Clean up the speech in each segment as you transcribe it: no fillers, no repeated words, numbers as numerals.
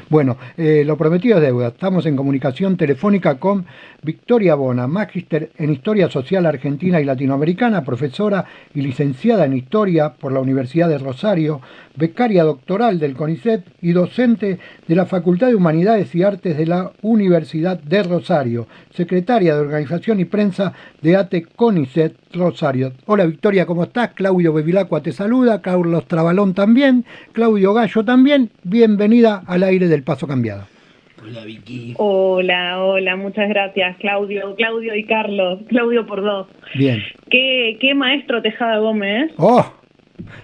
Bueno, lo prometido es deuda. Estamos en comunicación telefónica con Victoria Bona, magíster en Historia Social Argentina y Latinoamericana, profesora y licenciada en Historia por la Universidad de Rosario, becaria doctoral del CONICET y docente de la Facultad de Humanidades y Artes de la Universidad de Rosario, secretaria de Organización y Prensa de ATE CONICET Rosario. Hola Victoria, ¿cómo estás? Claudio Bevilacqua te saluda, Carlos Trabalón también, Claudio Gallo también. Bienvenida al aire del Paso Cambiado. Hola Vicky. Hola, muchas gracias Claudio y Carlos, Claudio por dos. Bien. Qué maestro Tejada Gómez. ¡Oh!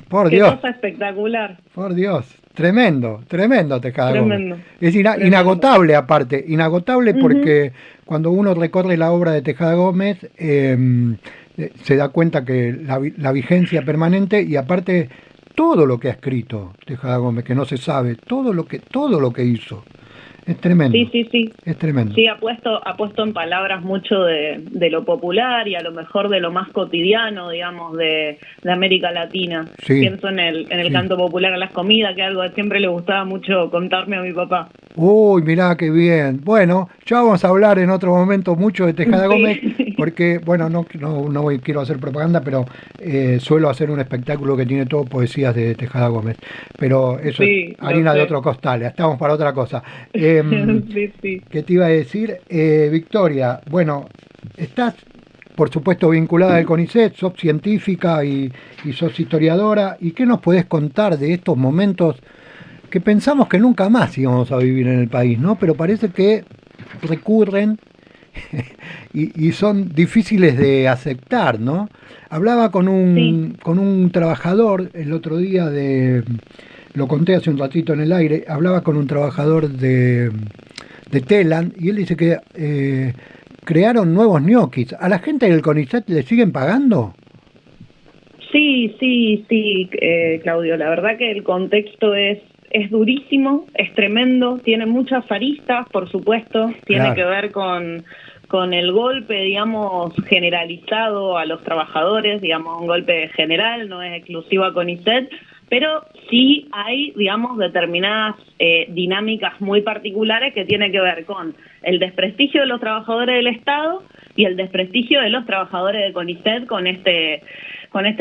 Por qué Dios. Cosa espectacular. Por Dios. Tremendo Tejada Tremendo. Gómez. Es inagotable aparte, inagotable porque cuando uno recorre la obra de Tejada Gómez se da cuenta que la vigencia permanente y aparte todo lo que ha escrito Tejada Gómez, que no se sabe, todo lo que hizo. Es tremendo. Sí. Es tremendo. Sí, ha puesto en palabras mucho de lo popular y a lo mejor de lo más cotidiano, digamos, de América Latina. Sí. Pienso en el canto popular a las comidas, que algo que siempre le gustaba mucho contarme a mi papá. Uy, mirá qué bien. Bueno, ya vamos a hablar en otro momento mucho de Tejada Gómez, porque, bueno, no quiero hacer propaganda, pero suelo hacer un espectáculo que tiene todo poesías de Tejada Gómez. Pero eso es harina de otro costal, estamos para otra cosa. Sí. ¿Qué te iba a decir? Victoria, bueno, estás, por supuesto, vinculada al CONICET, sos científica y sos historiadora. ¿Y qué nos podés contar de estos momentos que pensamos que nunca más íbamos a vivir en el país, ¿no? Pero parece que recurren y son difíciles de aceptar, ¿no? Hablaba con un trabajador el otro día lo conté hace un ratito en el aire, hablaba con un trabajador de Telam y él dice que crearon nuevos ñoquis. ¿A la gente del CONICET le siguen pagando? Sí, Claudio, la verdad que el contexto es durísimo, es tremendo, tiene muchas aristas, por supuesto, tiene que ver con el golpe, digamos, generalizado a los trabajadores, digamos, un golpe general, no es exclusivo a CONICET, pero sí hay, digamos, determinadas dinámicas muy particulares que tienen que ver con el desprestigio de los trabajadores del Estado y el desprestigio de los trabajadores de CONICET con este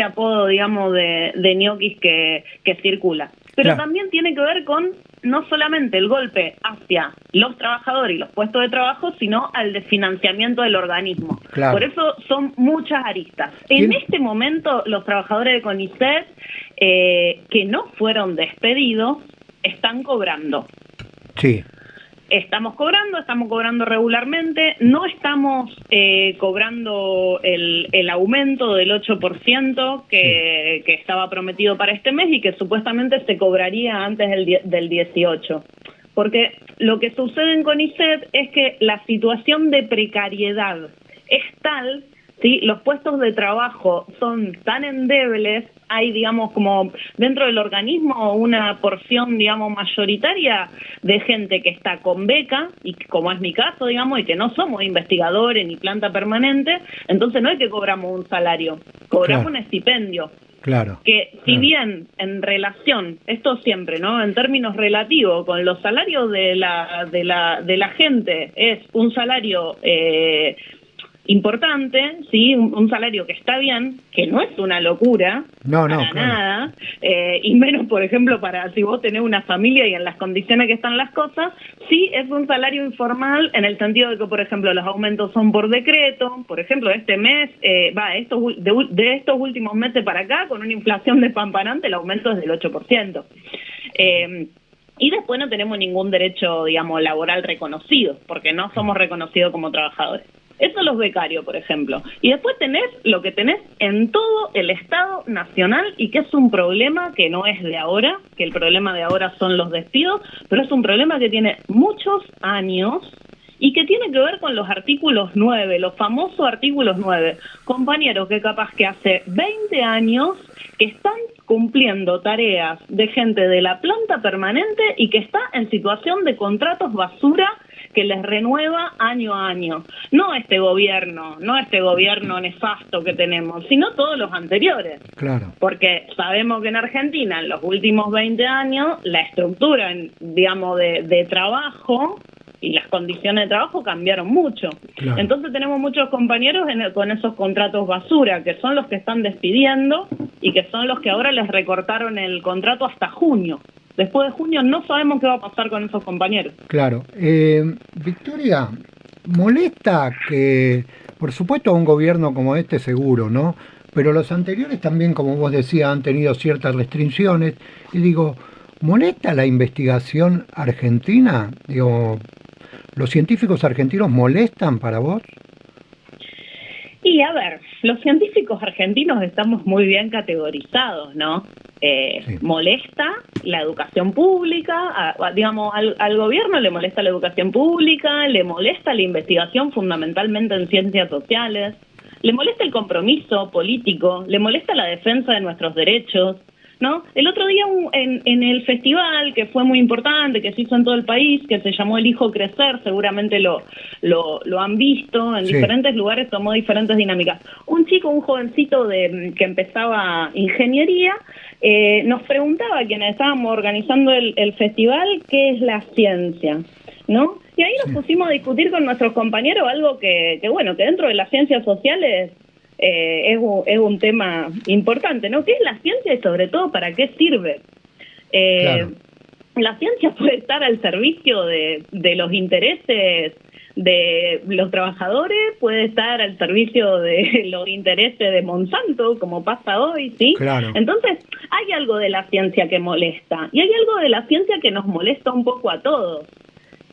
apodo, digamos, de ñoquis que circula. Pero también tiene que ver con no solamente el golpe hacia los trabajadores y los puestos de trabajo, sino al desfinanciamiento del organismo. Claro. Por eso son muchas aristas. En este momento, los trabajadores de CONICET que no fueron despedidos están cobrando. Sí. Estamos cobrando regularmente, no estamos cobrando el aumento del 8% que estaba prometido para este mes y que supuestamente se cobraría antes del 18%. Porque lo que sucede en CONICET es que la situación de precariedad es tal, ¿sí? Los puestos de trabajo son tan endebles, hay, digamos, como dentro del organismo una porción, digamos, mayoritaria de gente que está con beca, y como es mi caso, digamos, y que no somos investigadores ni planta permanente, entonces no es que cobramos un salario, cobramos un estipendio. Claro. Que si bien en relación, esto siempre, ¿no? En términos relativos, con los salarios de la gente es un salario importante, sí, un salario que está bien, que no es una locura, para nada, y menos, por ejemplo, para si vos tenés una familia y en las condiciones que están las cosas, sí es un salario informal en el sentido de que, por ejemplo, los aumentos son por decreto, por ejemplo, este mes, de estos últimos meses para acá, con una inflación despampanante, el aumento es del 8%. Y después no tenemos ningún derecho, digamos, laboral reconocido, porque no somos reconocidos como trabajadores. Eso los becarios, por ejemplo. Y después tenés lo que tenés en todo el Estado nacional y que es un problema que no es de ahora, que el problema de ahora son los despidos, pero es un problema que tiene muchos años y que tiene que ver con los artículos 9, los famosos artículos 9. Compañeros que capaz que hace 20 años que están cumpliendo tareas de gente de la planta permanente y que está en situación de contratos basura que les renueva año a año. No este gobierno nefasto que tenemos, sino todos los anteriores. Claro. Porque sabemos que en Argentina en los últimos 20 años la estructura, digamos, de trabajo y las condiciones de trabajo cambiaron mucho. Claro. Entonces tenemos muchos compañeros con esos contratos basura, que son los que están despidiendo y que son los que ahora les recortaron el contrato hasta junio. Después de junio no sabemos qué va a pasar con esos compañeros. Claro. Victoria, molesta que, por supuesto, un gobierno como este seguro, ¿no? Pero los anteriores también, como vos decías, han tenido ciertas restricciones. Y digo, ¿molesta la investigación argentina? Digo, ¿los científicos argentinos molestan para vos? Y a ver, los científicos argentinos estamos muy bien categorizados, ¿no? Sí. Molesta la educación pública, digamos, al gobierno le molesta la educación pública, le molesta la investigación fundamentalmente en ciencias sociales, le molesta el compromiso político, le molesta la defensa de nuestros derechos, ¿no? El otro día en el festival, que fue muy importante, que se hizo en todo el país, que se llamó Elijo Crecer, seguramente lo han visto, en diferentes lugares tomó diferentes dinámicas. Un jovencito que empezaba ingeniería, nos preguntaba a quienes estábamos organizando el festival, ¿qué es la ciencia?, ¿no? Y ahí nos pusimos a discutir con nuestros compañeros algo que dentro de las ciencias sociales es un tema importante, ¿no? ¿Qué es la ciencia y sobre todo para qué sirve? Claro. La ciencia puede estar al servicio de los intereses de los trabajadores, puede estar al servicio de los intereses de Monsanto, como pasa hoy, ¿sí? Claro. Entonces, hay algo de la ciencia que molesta, y hay algo de la ciencia que nos molesta un poco a todos.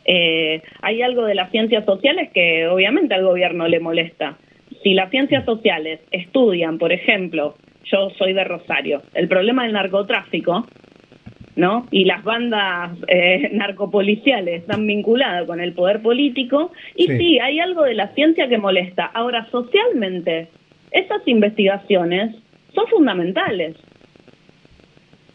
Hay algo de las ciencias sociales que obviamente al gobierno le molesta. Si las ciencias sociales estudian, por ejemplo, yo soy de Rosario, el problema del narcotráfico, ¿no? Y las bandas narcopoliciales están vinculadas con el poder político, y sí, hay algo de la ciencia que molesta. Ahora, socialmente, esas investigaciones son fundamentales.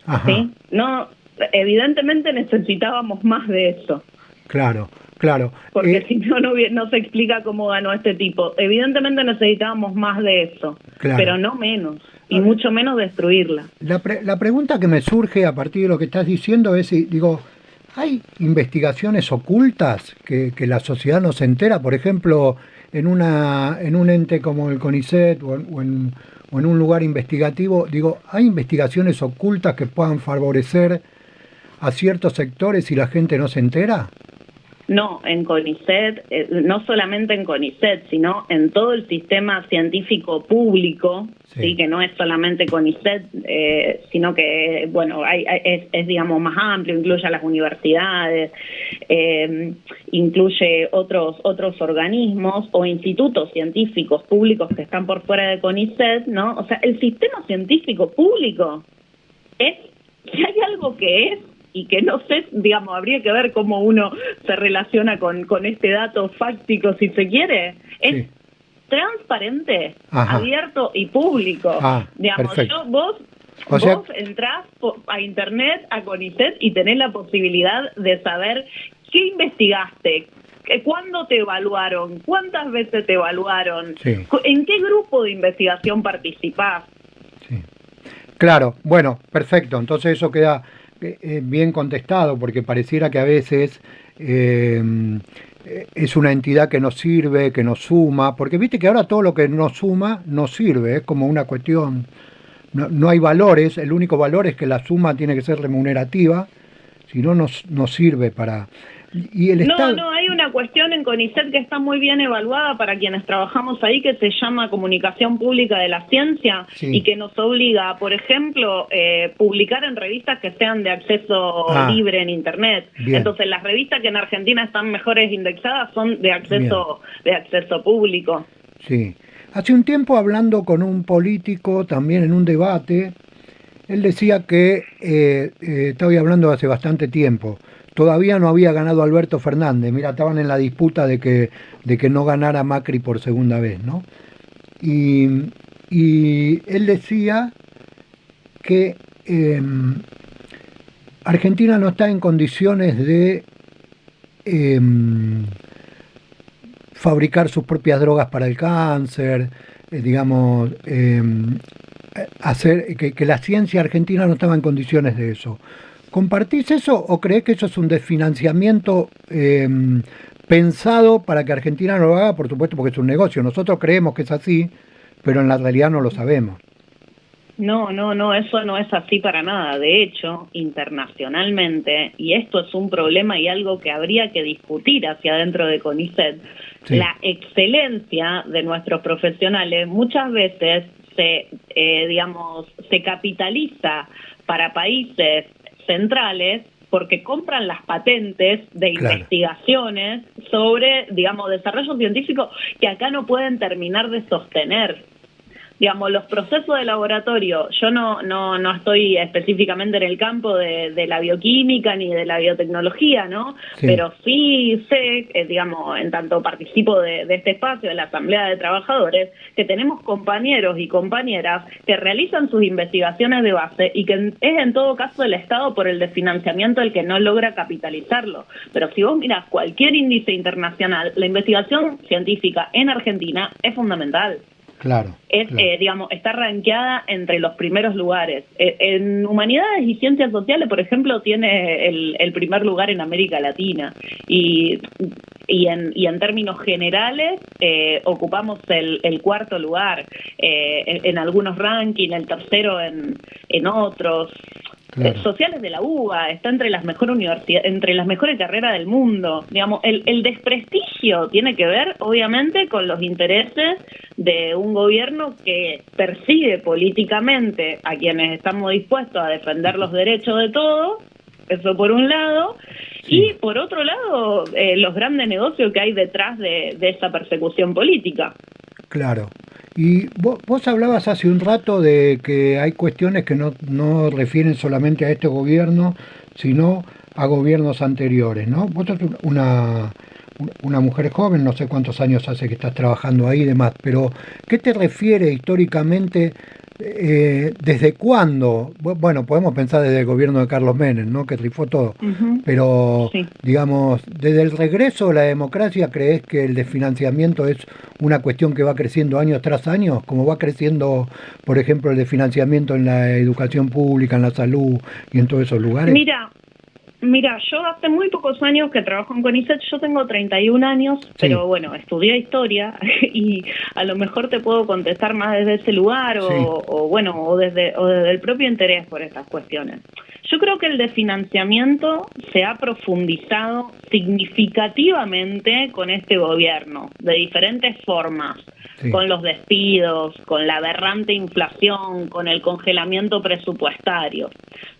Ajá. ¿Sí? No, evidentemente necesitábamos más de eso. Claro. Claro. Porque si no se explica cómo ganó este tipo. Evidentemente necesitábamos más de eso, claro, pero no menos, y mucho menos destruirla. La pregunta que me surge a partir de lo que estás diciendo es, digo, ¿hay investigaciones ocultas que la sociedad no se entera? Por ejemplo, en un ente como el CONICET o en un lugar investigativo, digo, ¿hay investigaciones ocultas que puedan favorecer a ciertos sectores y la gente no se entera? No, en CONICET, no solamente en CONICET, sino en todo el sistema científico público, sí, que no es solamente CONICET, sino que, bueno, es digamos más amplio, incluye a las universidades, incluye otros organismos o institutos científicos públicos que están por fuera de CONICET, ¿no? O sea, el sistema científico público si hay algo que es, y que no sé, digamos, habría que ver cómo uno se relaciona con este dato fáctico, si se quiere, es transparente, abierto y público. Digamos, vos entrás a internet, a CONICET, y tenés la posibilidad de saber qué investigaste, cuándo te evaluaron, cuántas veces te evaluaron, en qué grupo de investigación participás. Sí. Claro, bueno, perfecto, entonces eso queda bien contestado, porque pareciera que a veces es una entidad que nos sirve, que nos suma, porque viste que ahora todo lo que nos suma nos sirve, es como una cuestión, no hay valores, el único valor es que la suma tiene que ser remunerativa, si no nos sirve para... Y el Estado... No, hay una cuestión en CONICET que está muy bien evaluada para quienes trabajamos ahí, que se llama Comunicación Pública de la Ciencia, y que nos obliga, por ejemplo, publicar en revistas que sean de acceso libre en Internet. Bien. Entonces, las revistas que en Argentina están mejores indexadas son de acceso público. Sí. Hace un tiempo, hablando con un político, también en un debate, él decía que, estaba hablando hace bastante tiempo, todavía no había ganado Alberto Fernández. Mira, estaban en la disputa de que no ganara Macri por segunda vez, ¿no? Y él decía que Argentina no está en condiciones de fabricar sus propias drogas para el cáncer, digamos, hacer que la ciencia argentina no estaba en condiciones de eso. ¿Compartís eso o crees que eso es un desfinanciamiento pensado para que Argentina no lo haga? Por supuesto, porque es un negocio. Nosotros creemos que es así, pero en la realidad no lo sabemos. No, no, no, eso no es así para nada. De hecho, internacionalmente, y esto es un problema y algo que habría que discutir hacia adentro de CONICET, sí, la excelencia de nuestros profesionales muchas veces se capitaliza para países centrales porque compran las patentes de claro, investigaciones sobre, digamos, desarrollo científico que acá no pueden terminar de sostener. Digamos, los procesos de laboratorio, yo no estoy específicamente en el campo de la bioquímica ni de la biotecnología, ¿no? Sí. Pero sí sé, digamos, en tanto participo de este espacio, de la Asamblea de Trabajadores, que tenemos compañeros y compañeras que realizan sus investigaciones de base y que es en todo caso el Estado por el desfinanciamiento el que no logra capitalizarlo. Pero si vos mirás cualquier índice internacional, la investigación científica en Argentina es fundamental. Claro, claro. Digamos, está rankeada entre los primeros lugares. En humanidades y ciencias sociales, por ejemplo, tiene el primer lugar en América Latina. Y en términos generales, ocupamos el cuarto lugar en algunos rankings, el tercero en otros. Claro. Sociales de la UBA, está entre las mejores universidades, entre las mejores carreras del mundo. Digamos, el desprestigio tiene que ver, obviamente, con los intereses de un gobierno que persigue políticamente a quienes estamos dispuestos a defender los derechos de todos, eso por un lado, sí, y por otro lado, los grandes negocios que hay detrás de esa persecución política. Claro. Y vos hablabas hace un rato de que hay cuestiones que no refieren solamente a este gobierno, sino a gobiernos anteriores, ¿no? Vos sos una mujer joven, no sé cuántos años hace que estás trabajando ahí y demás, pero ¿qué te refiere históricamente? ¿Desde cuándo? Bueno, podemos pensar desde el gobierno de Carlos Menem, ¿no? Que rifó todo. Pero, sí, digamos, desde el regreso de la democracia, ¿crees que el desfinanciamiento es una cuestión que va creciendo año tras año? Como va creciendo, por ejemplo, el desfinanciamiento en la educación pública, en la salud y en todos esos lugares. Mira, yo hace muy pocos años que trabajo en CONICET, yo tengo 31 años, sí, pero bueno, estudié historia y a lo mejor te puedo contestar más desde ese lugar sí, o desde el propio interés por estas cuestiones. Yo creo que el desfinanciamiento se ha profundizado significativamente con este gobierno, de diferentes formas, sí, con los despidos, con la aberrante inflación, con el congelamiento presupuestario.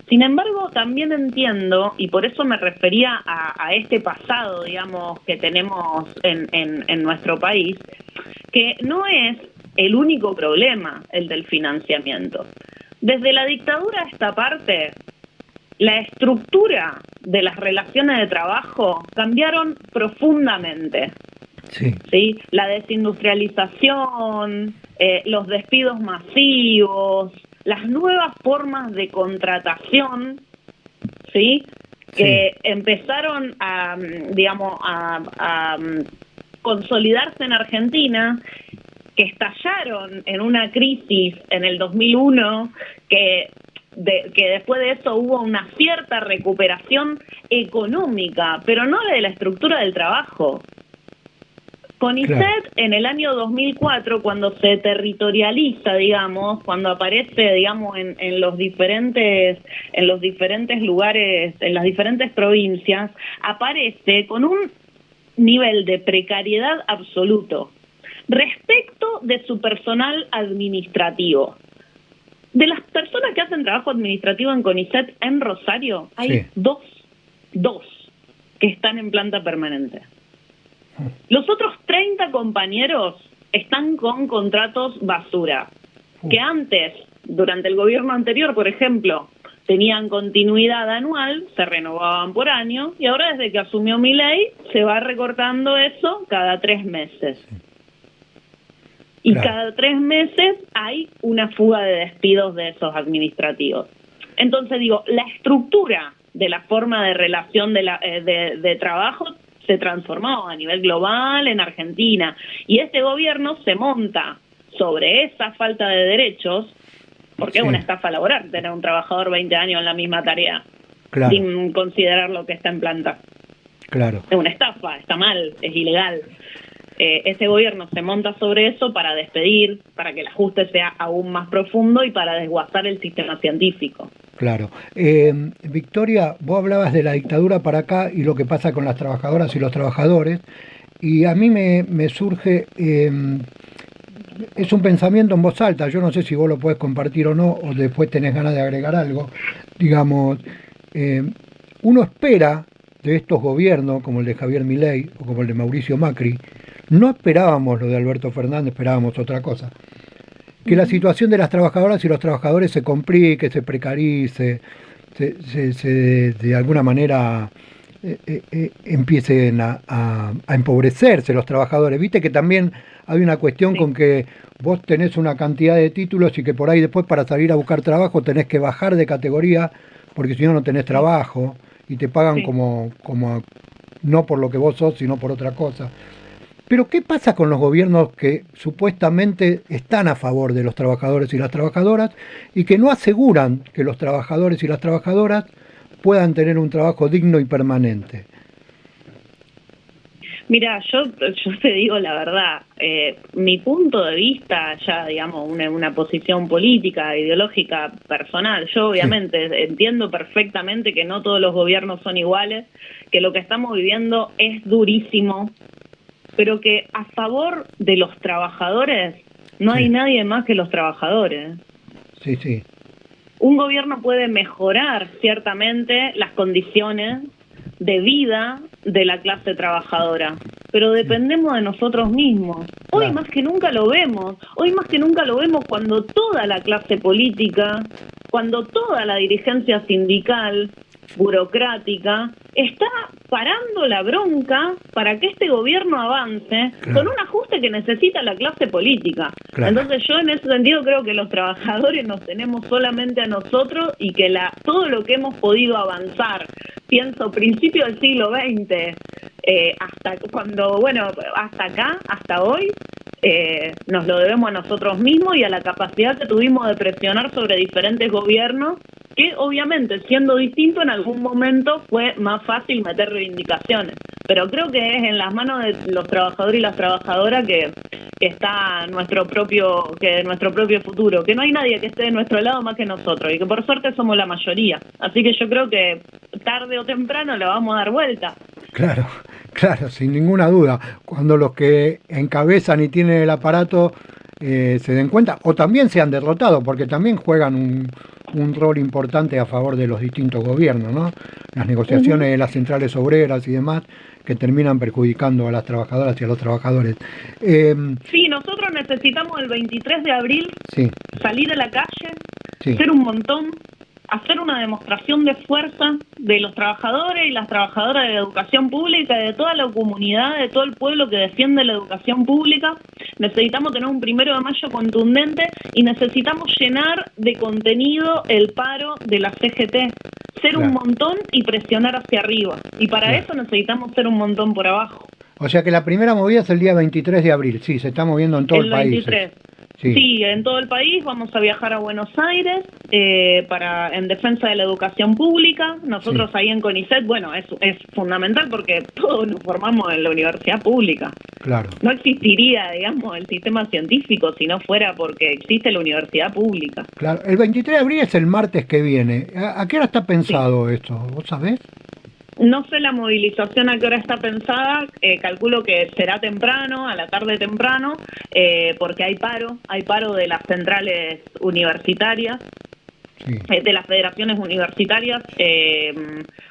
Sin embargo, también entiendo, y por eso me refería a este pasado, digamos, que tenemos en nuestro país, que no es el único problema el del financiamiento. Desde la dictadura a esta parte, la estructura de las relaciones de trabajo cambiaron profundamente. Sí. ¿Sí? La desindustrialización, los despidos masivos, las nuevas formas de contratación, ¿sí? Que sí, empezaron a consolidarse en Argentina, que estallaron en una crisis en el 2001, que después de eso hubo una cierta recuperación económica, pero no de la estructura del trabajo. CONICET, claro, en el año 2004, cuando se territorializa, digamos, cuando aparece, digamos, en los diferentes lugares, en las diferentes provincias, aparece con un nivel de precariedad absoluto respecto de su personal administrativo. De las personas que hacen trabajo administrativo en CONICET en Rosario, hay sí, dos que están en planta permanente. Los otros 30 compañeros están con contratos basura, que antes, durante el gobierno anterior, por ejemplo, tenían continuidad anual, se renovaban por año, y ahora desde que asumió Milei se va recortando eso cada 3 meses. Y claro, cada 3 meses hay una fuga de despidos de esos administrativos. Entonces digo, la estructura de la forma de relación de trabajo se transformó a nivel global en Argentina. Y este gobierno se monta sobre esa falta de derechos, porque es una estafa laboral tener un trabajador 20 años en la misma tarea, sin considerar lo que está en planta. Claro. Es una estafa, está mal, es ilegal. Ese gobierno se monta sobre eso para despedir, para que el ajuste sea aún más profundo y para desguazar el sistema científico. Claro. Victoria, vos hablabas de la dictadura para acá y lo que pasa con las trabajadoras y los trabajadores, y a mí me surge, es un pensamiento en voz alta, yo no sé si vos lo podés compartir o no, o después tenés ganas de agregar algo, digamos, uno espera de estos gobiernos, como el de Javier Milei o como el de Mauricio Macri, no esperábamos lo de Alberto Fernández, esperábamos otra cosa. Que la situación de las trabajadoras y los trabajadores se complique, se precarice, de alguna manera empiecen a empobrecerse los trabajadores. Viste que también hay una cuestión con que vos tenés una cantidad de títulos y que por ahí después para salir a buscar trabajo tenés que bajar de categoría porque si no, no tenés trabajo y te pagan como no por lo que vos sos, sino por otra cosa. Pero ¿qué pasa con los gobiernos que supuestamente están a favor de los trabajadores y las trabajadoras y que no aseguran que los trabajadores y las trabajadoras puedan tener un trabajo digno y permanente? Mira, yo te digo la verdad, mi punto de vista, ya digamos, una posición política, ideológica, personal, yo obviamente entiendo perfectamente que no todos los gobiernos son iguales, que lo que estamos viviendo es durísimo, pero que a favor de los trabajadores no hay nadie más que los trabajadores. Sí, sí. Un gobierno puede mejorar ciertamente las condiciones de vida de la clase trabajadora, pero dependemos de nosotros mismos. Hoy más que nunca lo vemos, cuando toda la clase política, cuando toda la dirigencia sindical, burocrática, está parando la bronca para que este gobierno avance con un ajuste que necesita la clase política. Entonces yo en ese sentido creo que los trabajadores nos tenemos solamente a nosotros y que todo lo que hemos podido avanzar, pienso principio del siglo XX, hasta acá, hasta hoy, nos lo debemos a nosotros mismos y a la capacidad que tuvimos de presionar sobre diferentes gobiernos, que obviamente siendo distinto en algún momento fue más fácil meter reivindicaciones, pero creo que es en las manos de los trabajadores y las trabajadoras que está nuestro propio futuro, que no hay nadie que esté de nuestro lado más que nosotros y que por suerte somos la mayoría, así que yo creo que tarde o temprano le vamos a dar vuelta. Claro, sin ninguna duda, cuando los que encabezan y tienen el aparato se den cuenta, o también sean derrotados, porque también juegan un rol importante a favor de los distintos gobiernos, ¿no? Las negociaciones de las centrales obreras y demás, que terminan perjudicando a las trabajadoras y a los trabajadores. Sí, nosotros necesitamos el 23 de abril salir a la calle, ser un montón, hacer una demostración de fuerza de los trabajadores y las trabajadoras de la educación pública, de toda la comunidad, de todo el pueblo que defiende la educación pública. Necesitamos tener un 1 de mayo contundente y necesitamos llenar de contenido el paro de la CGT, ser un montón y presionar hacia arriba. Y para eso necesitamos ser un montón por abajo. O sea que la primera movida es el día 23 de abril, sí, se está moviendo en todo el país. 23. Sí, en todo el país vamos a viajar a Buenos Aires en defensa de la educación pública. Nosotros ahí en CONICET, es fundamental porque todos nos formamos en la universidad pública. Claro. No existiría, digamos, el sistema científico si no fuera porque existe la universidad pública. Claro, el 23 de abril es el martes que viene. ¿A qué hora está pensado esto? ¿Vos sabés? No sé la movilización a qué hora está pensada, calculo que será temprano, a la tarde temprano, porque hay paro de las centrales universitarias, de las federaciones universitarias,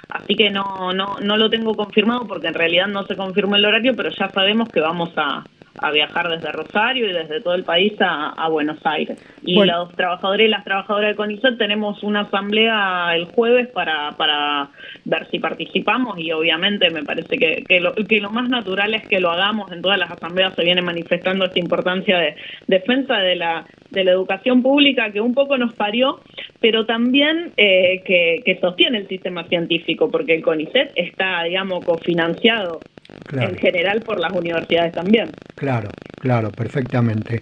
así que no lo tengo confirmado porque en realidad no se confirmó el horario, pero ya sabemos que vamos a viajar desde Rosario y desde todo el país a Buenos Aires. Y los trabajadores y las trabajadoras de CONICET tenemos una asamblea el jueves para ver si participamos y obviamente me parece que lo más natural es que lo hagamos. En todas las asambleas se viene manifestando esta importancia de defensa de la educación pública que un poco nos parió, pero también que sostiene el sistema científico, porque el CONICET está, digamos, cofinanciado Claro. En general por las universidades también. Claro, claro, perfectamente.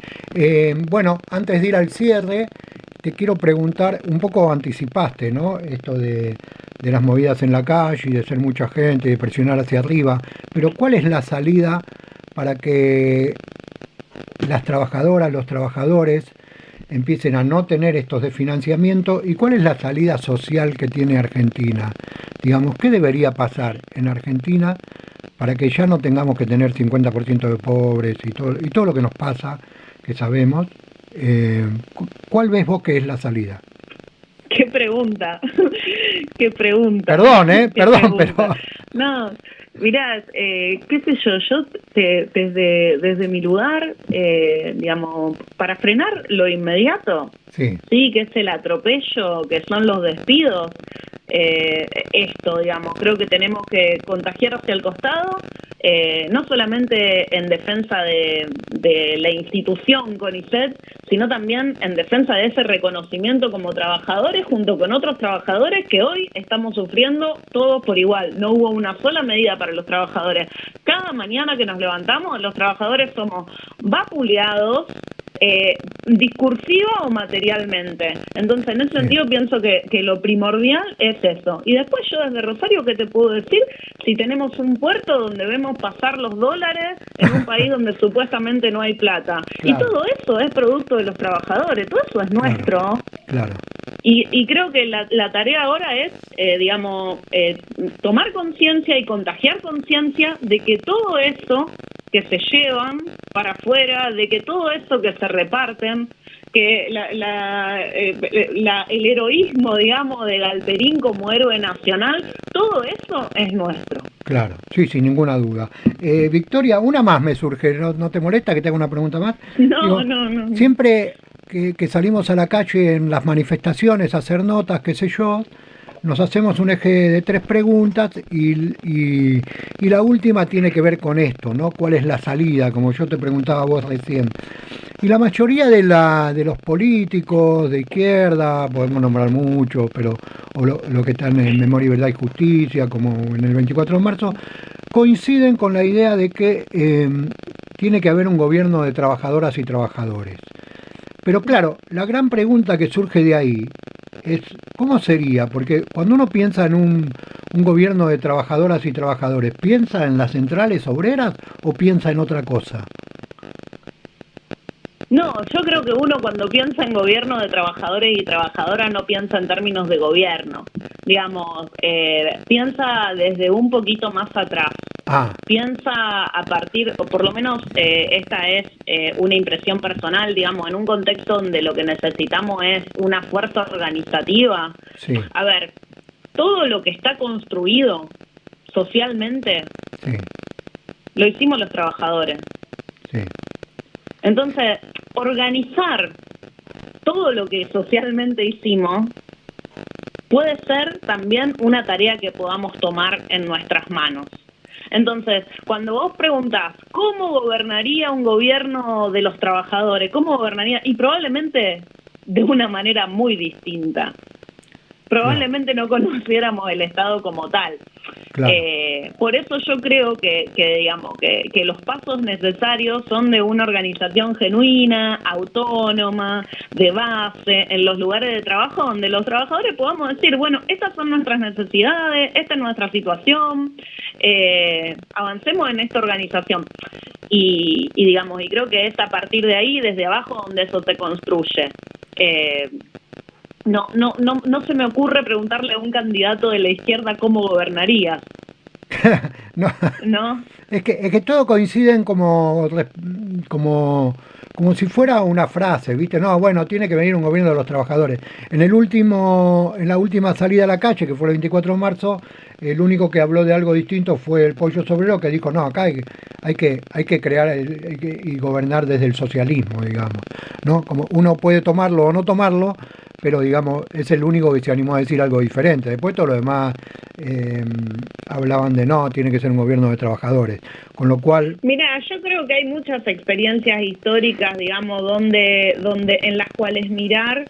Bueno, antes de ir al cierre, te quiero preguntar, un poco anticipaste, ¿no? Esto de las movidas en la calle y de ser mucha gente, de presionar hacia arriba, pero ¿cuál es la salida para que las trabajadoras, los trabajadores empiecen a no tener estos de financiamiento? ¿Y cuál es la salida social que tiene Argentina? Digamos, ¿qué debería pasar en Argentina para que ya no tengamos que tener 50% de pobres y todo lo que nos pasa, que sabemos? ¿Cuál ves vos que es la salida? Qué pregunta, qué pregunta. Perdón, Qué perdón, pregunta. pero... No, mirá, qué sé yo desde mi lugar, digamos, para frenar lo inmediato, Sí, que es el atropello, que son los despidos, esto, digamos, creo que tenemos que contagiar hacia el costado, no solamente en defensa de la institución CONICET, sino también en defensa de ese reconocimiento como trabajadores junto con otros trabajadores que hoy estamos sufriendo todos por igual. No hubo una sola medida para los trabajadores. Cada mañana que nos levantamos, los trabajadores somos vapuleados, discursiva o materialmente. Entonces, en ese sentido, pienso que lo primordial es eso. Y después yo desde Rosario, ¿qué te puedo decir? Si tenemos un puerto donde vemos pasar los dólares en un país donde supuestamente no hay plata. Claro. Y todo eso es producto de los trabajadores, todo eso es nuestro. Claro. Y creo que la tarea ahora es, digamos, tomar conciencia y contagiar conciencia de que todo eso que se llevan para afuera, de que todo eso que se reparten, que el heroísmo, digamos, de Galperín como héroe nacional, todo eso es nuestro. Claro, sí, sin ninguna duda. Victoria, una más me surge, ¿no te molesta que te haga una pregunta más? No, Digo, no. Siempre que salimos a la calle en las manifestaciones a hacer notas, qué sé yo, nos hacemos un eje de 3 preguntas y la última tiene que ver con esto, ¿no? ¿Cuál es la salida? Como yo te preguntaba a vos recién. Y la mayoría de los políticos de izquierda, podemos nombrar muchos, pero o lo que están en Memoria, Verdad y Justicia, como en el 24 de marzo, coinciden con la idea de que tiene que haber un gobierno de trabajadoras y trabajadores. Pero claro, la gran pregunta que surge de ahí es ¿cómo sería? Porque cuando uno piensa en un gobierno de trabajadoras y trabajadores, ¿piensa en las centrales obreras o piensa en otra cosa? No, yo creo que uno cuando piensa en gobierno de trabajadores y trabajadoras no piensa en términos de gobierno. Digamos, piensa desde un poquito más atrás. Piensa a partir, o por lo menos esta es una impresión personal, digamos, en un contexto donde lo que necesitamos es una fuerza organizativa. Sí. A ver, todo lo que está construido socialmente, sí, lo hicimos los trabajadores. Sí. Entonces, organizar todo lo que socialmente hicimos puede ser también una tarea que podamos tomar en nuestras manos. Entonces, cuando vos preguntás, ¿cómo gobernaría un gobierno de los trabajadores? ¿Cómo gobernaría? Y probablemente de una manera muy distinta. Probablemente no conociéramos el Estado como tal. Claro. Por eso yo creo que digamos que los pasos necesarios son de una organización genuina, autónoma, de base, en los lugares de trabajo donde los trabajadores podamos decir, bueno, estas son nuestras necesidades, esta es nuestra situación, avancemos en esta organización. Y digamos, y creo que es a partir de ahí, desde abajo, donde eso se construye. No se me ocurre preguntarle a un candidato de la izquierda cómo gobernaría. No. Es que todo coinciden como si fuera una frase, ¿viste? No, bueno, tiene que venir un gobierno de los trabajadores. En la última salida a la calle, que fue el 24 de marzo, el único que habló de algo distinto fue el Pollo Sobrero, que dijo, no, acá hay que crear y gobernar desde el socialismo, digamos, ¿no? Como uno puede tomarlo o no tomarlo, pero digamos, es el único que se animó a decir algo diferente. Después todo lo demás hablaban de no, tiene que ser un gobierno de trabajadores. Con lo cual... Mira, yo creo que hay muchas experiencias históricas, digamos, donde en las cuales mirar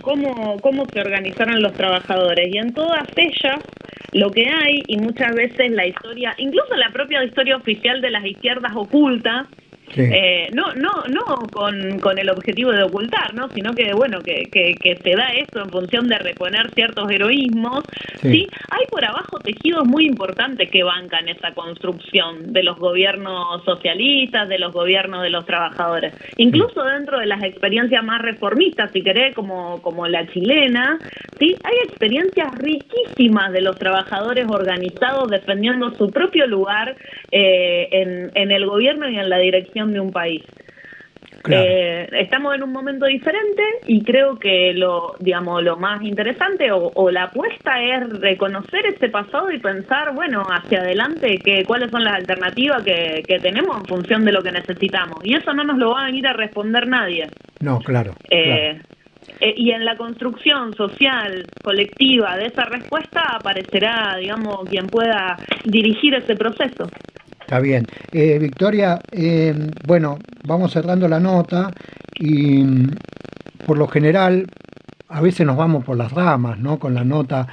cómo se organizaron los trabajadores. Y en todas ellas Lo que hay, y muchas veces la historia, incluso la propia historia oficial de las izquierdas oculta, sí. No con el objetivo de ocultar, ¿no? Sino que, bueno, que se da esto en función de reponer ciertos heroísmos, sí. ¿Sí? Hay por abajo tejidos muy importantes que bancan esa construcción de los gobiernos socialistas, de los gobiernos de los trabajadores. Incluso dentro de las experiencias más reformistas, si querés, como la chilena, ¿sí? Hay experiencias riquísimas de los trabajadores organizados defendiendo su propio lugar en el gobierno y en la dirección de un país. Claro. Estamos en un momento diferente y creo que lo más interesante o la apuesta es reconocer ese pasado y pensar, bueno, hacia adelante, cuáles son las alternativas que tenemos en función de lo que necesitamos. Y eso no nos lo va a venir a responder nadie. No, claro. Claro. Y en la construcción social, colectiva de esa respuesta aparecerá, digamos, quien pueda dirigir ese proceso. Está bien. Victoria, bueno, vamos cerrando la nota y por lo general a veces nos vamos por las ramas, ¿no? Con la nota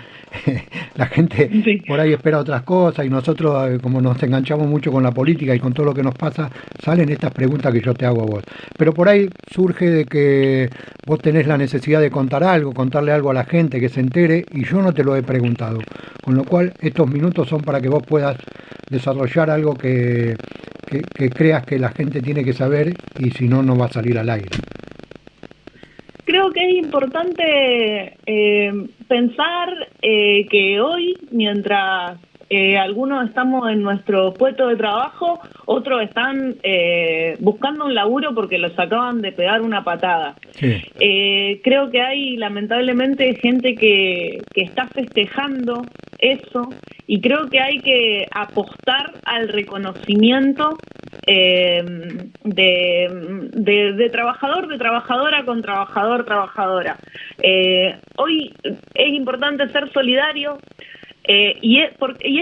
la gente sí. Por ahí espera otras cosas y nosotros, como nos enganchamos mucho con la política y con todo lo que nos pasa, salen estas preguntas que yo te hago a vos. Pero por ahí surge de que vos tenés la necesidad de contar algo, contarle algo a la gente que se entere y yo no te lo he preguntado. Con lo cual estos minutos son para que vos puedas desarrollar algo que creas que la gente tiene que saber y si no, no va a salir al aire. Creo que es importante pensar que hoy, mientras algunos estamos en nuestro puesto de trabajo, otros están buscando un laburo porque los acaban de pegar una patada. Sí. Creo que hay lamentablemente gente que está festejando eso y creo que hay que apostar al reconocimiento de trabajador, de trabajadora con trabajador, trabajadora. Hoy es importante ser solidario. Y es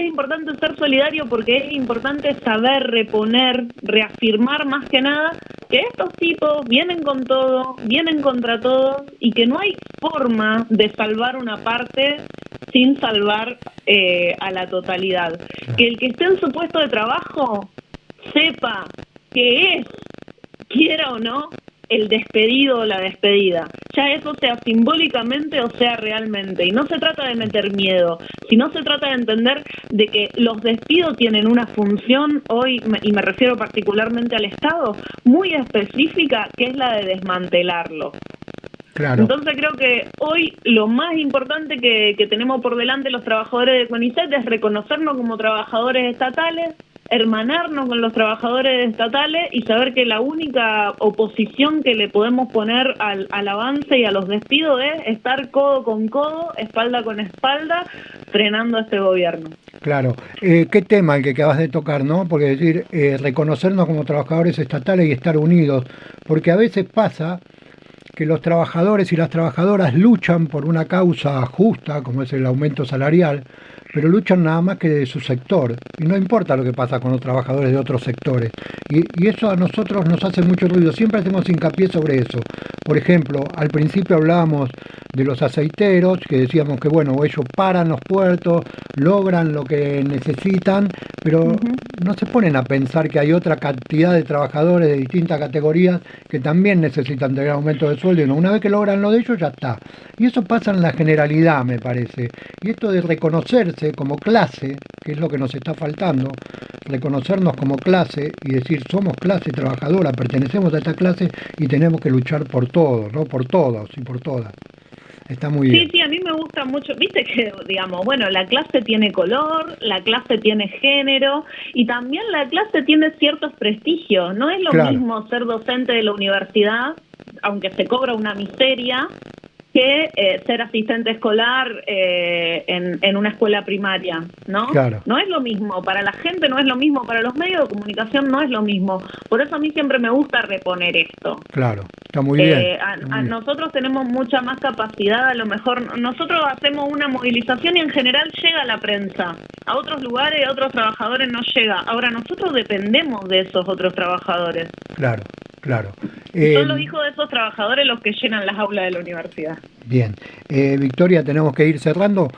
importante ser solidario porque es importante saber reponer, reafirmar más que nada que estos tipos vienen con todo, vienen contra todo y que no hay forma de salvar una parte sin salvar a la totalidad. Que el que esté en su puesto de trabajo sepa que es, quiera o no, el despedido o la despedida, ya eso sea simbólicamente o sea realmente, y no se trata de meter miedo, sino se trata de entender de que los despidos tienen una función hoy, y me refiero particularmente al Estado, muy específica, que es la de desmantelarlo. Claro. Entonces creo que hoy lo más importante que tenemos por delante los trabajadores de CONICET es reconocernos como trabajadores estatales, hermanarnos con los trabajadores estatales y saber que la única oposición que le podemos poner al avance y a los despidos es estar codo con codo, espalda con espalda, frenando a este gobierno. Claro. Qué tema el que acabas de tocar, ¿no? Porque decir, reconocernos como trabajadores estatales y estar unidos, porque a veces pasa que los trabajadores y las trabajadoras luchan por una causa justa, como es el aumento salarial, pero luchan nada más que de su sector, y no importa lo que pasa con los trabajadores de otros sectores, y eso a nosotros nos hace mucho ruido, siempre hacemos hincapié sobre eso. Por ejemplo, al principio hablábamos de los aceiteros, que decíamos que bueno, ellos paran los puertos, logran lo que necesitan, pero no se ponen a pensar que hay otra cantidad de trabajadores de distintas categorías que también necesitan tener aumento de sueldo, y una vez que logran lo de ellos ya está. Y eso pasa en la generalidad, me parece. Y esto de reconocerse como clase, que es lo que nos está faltando, reconocernos como clase y decir somos clase trabajadora, pertenecemos a esta clase y tenemos que luchar por todos, ¿no? Por todos y por todas. Está muy bien. Sí, a mí me gusta mucho, viste que, digamos, bueno, la clase tiene color, la clase tiene género y también la clase tiene ciertos prestigios. No es lo mismo ser docente de la universidad, aunque se cobra una miseria, que ser asistente escolar en una escuela primaria, ¿no? Claro. No es lo mismo, para la gente no es lo mismo, para los medios de comunicación no es lo mismo. Por eso a mí siempre me gusta reponer esto. Claro, está muy bien. Nosotros tenemos mucha más capacidad, a lo mejor nosotros hacemos una movilización y en general llega la prensa. A otros lugares, a otros trabajadores no llega. Ahora nosotros dependemos de esos otros trabajadores. Claro. Claro. Son los hijos de esos trabajadores los que llenan las aulas de la universidad. Bien. Victoria, tenemos que ir cerrando.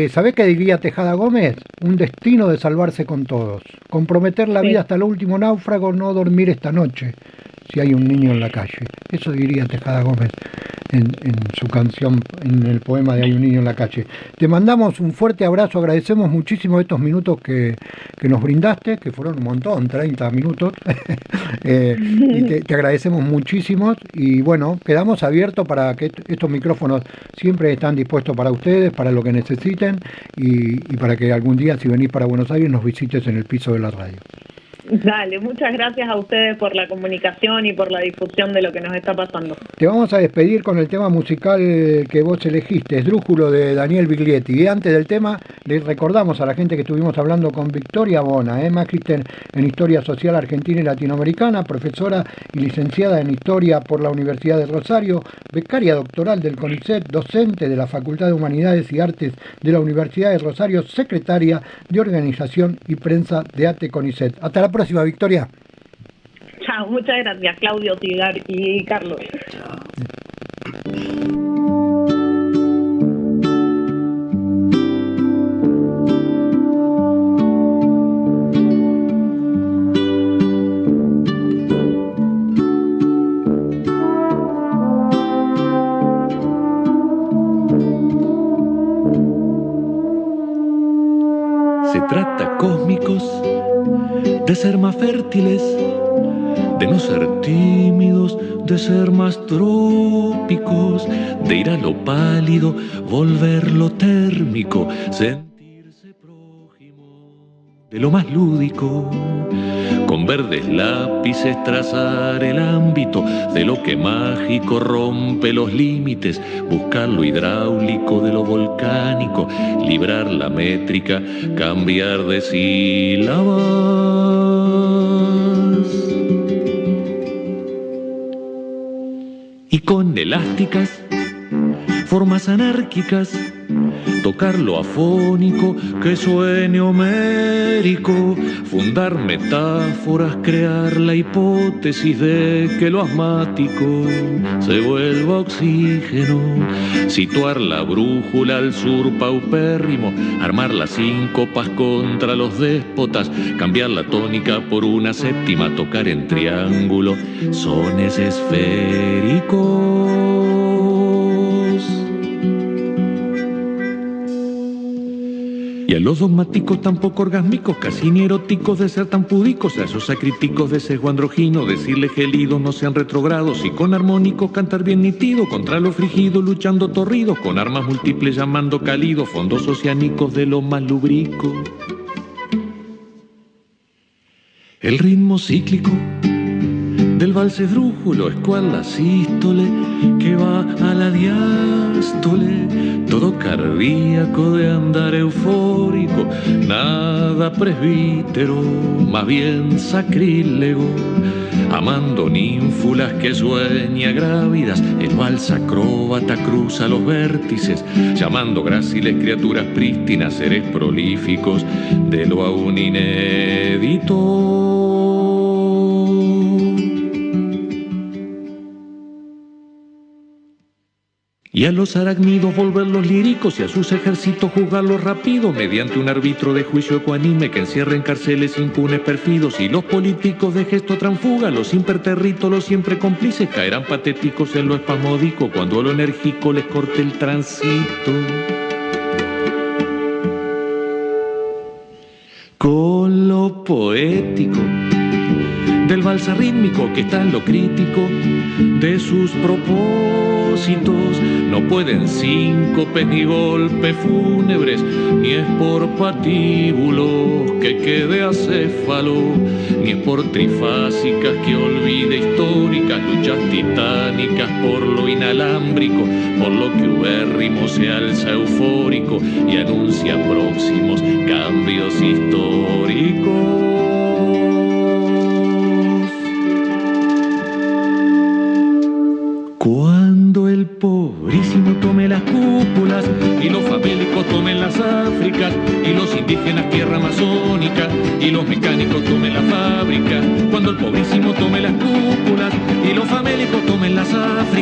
¿Sabés qué diría Tejada Gómez? Un destino de salvarse con todos. Comprometer la vida hasta el último náufrago, no dormir esta noche si hay un niño en la calle. Eso diría Tejada Gómez en su canción, en el poema de Hay un niño en la calle. Te mandamos un fuerte abrazo, agradecemos muchísimo estos minutos que nos brindaste, que fueron un montón, 30 minutos, y te agradecemos muchísimo, y bueno, quedamos abiertos para que estos micrófonos siempre están dispuestos para ustedes, para lo que necesiten, y para que algún día, si venís para Buenos Aires, nos visites en el piso de la radio. Dale, muchas gracias a ustedes por la comunicación y por la difusión de lo que nos está pasando. Te vamos a despedir con el tema musical que vos elegiste, Esdrújulo, de Daniel Biglietti. Y antes del tema, les recordamos a la gente que estuvimos hablando con Victoria Bona, magíster en Historia Social Argentina y Latinoamericana, profesora y licenciada en Historia por la Universidad de Rosario, becaria doctoral del CONICET, docente de la Facultad de Humanidades y Artes de la Universidad de Rosario, secretaria de Organización y Prensa de ATE CONICET. Hasta la próxima, Victoria. Chao, muchas gracias, Claudio, Tigar y Carlos. Chao. Se trata, cósmicos, de ser más fértiles, de no ser tímidos, de ser más trópicos, de ir a lo pálido, volverlo térmico, sentirse prójimo de lo más lúdico, con verdes lápices trazar el ámbito de lo que mágico rompe los límites, buscar lo hidráulico de lo volcánico, librar la métrica, cambiar de sílabas. Y con elásticas, formas anárquicas, tocar lo afónico que suene homérico, fundar metáforas, crear la hipótesis de que lo asmático se vuelva oxígeno, situar la brújula al sur paupérrimo, armar las síncopas contra los déspotas, cambiar la tónica por una séptima, tocar en triángulo sones esféricos. Y a los dogmáticos tampoco orgásmicos, casi ni eróticos de ser tan púdicos, a esos acríticos de sesgo androgino, decirles gelidos no sean retrogrados, y con armónicos cantar bien nítido, contra lo frigido luchando torridos, con armas múltiples llamando cálido, fondos oceánicos de lo más lubrico. El ritmo cíclico del vals esdrújulo es cual la sístole que va a la diástole, todo cardíaco de andar eufórico, nada presbítero, más bien sacrílego, amando ninfulas que sueña grávidas, el vals acróbata cruza los vértices, llamando gráciles criaturas prístinas, seres prolíficos de lo aún inédito. Y a los arácnidos volverlos líricos y a sus ejércitos juzgarlos rápido mediante un árbitro de juicio ecuánime que encierra en cárceles impunes perfidos, y los políticos de gesto transfuga, los imperterritos, los siempre cómplices caerán patéticos en lo espasmódico cuando lo enérgico les corte el tránsito. Con lo poético del vals rítmico que está en lo crítico de sus propósitos, no pueden síncopes ni golpes fúnebres, ni es por patíbulos que quede acéfalo, ni es por trifásicas que olvide históricas luchas titánicas por lo inalámbrico, por lo que ubérrimo se alza eufórico y anuncia próximos cambios históricos. Cuando el pobrísimo tome las cúpulas y los famélicos tomen las Áfricas y los indígenas tierra amazónica y los mecánicos tomen las fábricas, cuando el pobrísimo tome las cúpulas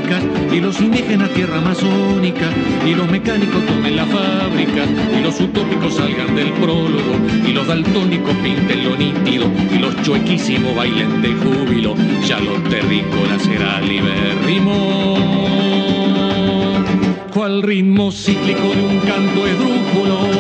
fábricas, y los indígenas tierra amazónica, y los mecánicos tomen la fábrica, y los utópicos salgan del prólogo, y los daltónicos pinten lo nítido, y los chuequísimos bailen de júbilo, ya lo terrícola será libérrimo, cual ritmo cíclico de un canto esdrújulo.